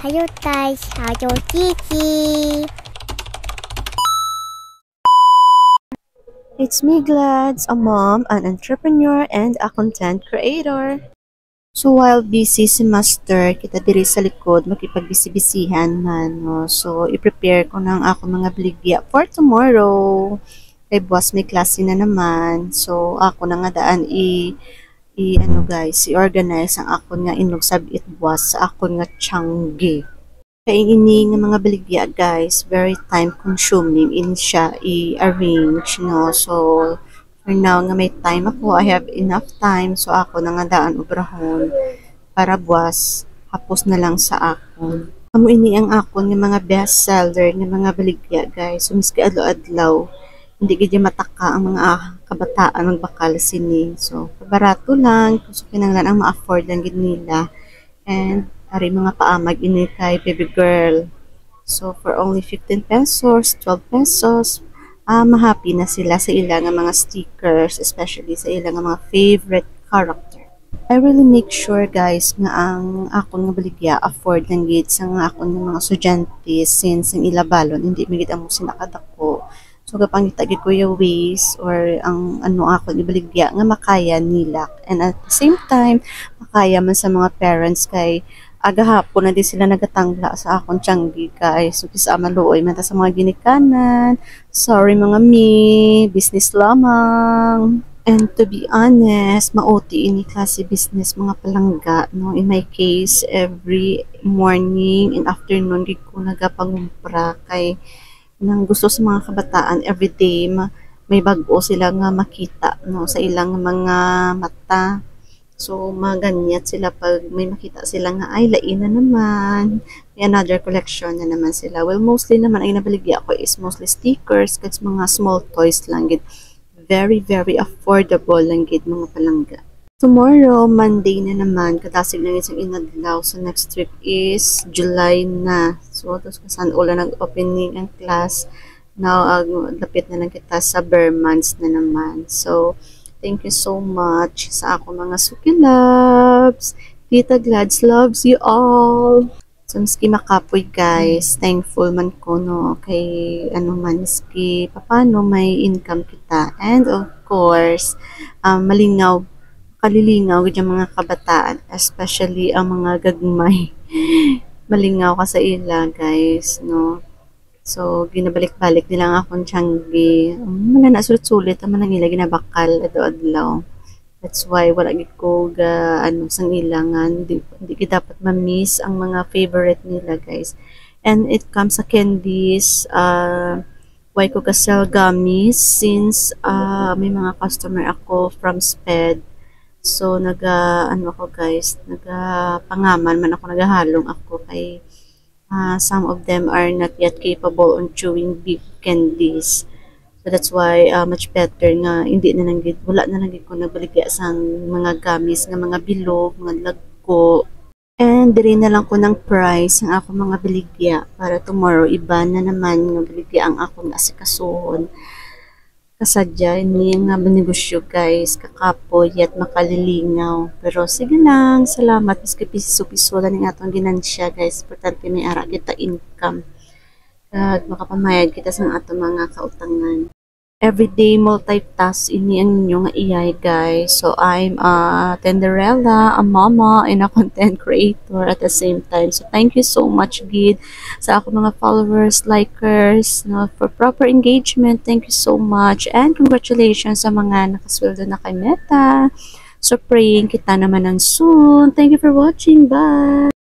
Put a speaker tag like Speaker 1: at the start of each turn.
Speaker 1: Hello guys, hello Kiki.
Speaker 2: It's me, Glads, a mom, an entrepreneur, and a content creator. So while busy si Master, kita diri sa likod, makipagbisi-bisihan man. No? So i-prepare ko ng ako mga bligya for tomorrow. Kay boss may klase na naman. So ako na nga daan i-organize ang ako nga inog sabit buwas sa ako nga tiyanggi. Kaya ini nga mga baligya guys, very time consuming in siya i-arrange, no? So, for now nga may time ako, I have enough time, so ako na nga daan obrahon para buwas, hapos na lang sa akon. Amo ini ang akon nga mga best seller nga mga baligya guys, so miski adlaw-adlaw, hindi gid mataka ang mga kabataan magbakal sini. So, barato lang, kung so kinanglan ang ma-afford lang gid nila. And ari mga paamag ini kay baby girl. So for only 15 pesos, 12 pesos, mahappy na sila sa ilang mga stickers, especially sa ilang mga favorite character. I really make sure guys nga ang akong nga baligya afford lang gid sa nga akong mga estudyante since ang ilabalon hindi migit amo sinakadako. So kapang gitagi ko yung ways or ang ano ako ibaligya nga makaya nila, and at the same time makaya man sa mga parents kay agahapon na di sila nagatangla sa akong tiyanggi guys. So kisa maluoy man ta sa mga ginikanan. Sorry mga mi, business lamang. And to be honest, mauti ini klase business mga palangga, no? In my case, every morning and afternoon gid ko nagapangumpra kay nang gusto sa mga kabataan everyday may bago sila nga makita, no, sa ilang mga mata. So maganyat sila pag may makita sila nga ay lain na naman, may another collection na naman sila. Well, mostly naman ay nabaligya ko is mostly stickers kasi mga small toys lang gid, very very affordable lang gid mga palangga. Tomorrow, Monday na naman, katasig na isang inadlaw. So, next week is July na. So, tapos kung saan ula nag-opening ang class. Now, lapit na lang kita sa bare months na naman. So, thank you so much sa ako mga Suki Loves. Tita Glads loves you all. So, miski makapoy guys, thankful man ko, no, kay ano man, miski papano may income kita. And of course, malingaw kalilingaw gid yung mga kabataan, especially ang mga gagmay. Malingaw ka sa ila guys, no? So ginabalik-balik nila ang akong tiyanggi. Wala na sulit-sulit man ang ila ginabakal adlaw-adlaw. That's why wala gid ko ga ano sang ilangan, hindi gid dapat ma-miss ang mga favorite nila guys. And it comes sa candies, why ko ka-sell gummies since may mga customer ako from SPED. So, ano ako guys, pangaman man ako, nagahalong ako kay some of them are not yet capable on chewing big candies. So, that's why much better nga, hindi na nanggit, wala na nanggit ko nagbaligya sa mga gamis, nga mga bilog, mga lagko. And dire na lang ko ng price ang ako mga baligya para tomorrow iba na naman nga baligya ang akong asikasuhon. Kasadya ini nga negosyo guys, kakapoy at makalilingaw. Pero sige lang, salamat miski piso-piso lang ng atong ginansya guys. Importante may ara kita income kag makapamayad kita sa atong mga kautangan. Everyday multitask ini ang inyo nga iyay guys. So I'm a tenderella, a mama, and a content creator at the same time. So thank you so much gid sa ako mga followers, likers, no, for proper engagement. Thank you so much and congratulations sa mga nakasweldo na kay Meta. So praying kita naman ng soon. Thank you for watching. Bye!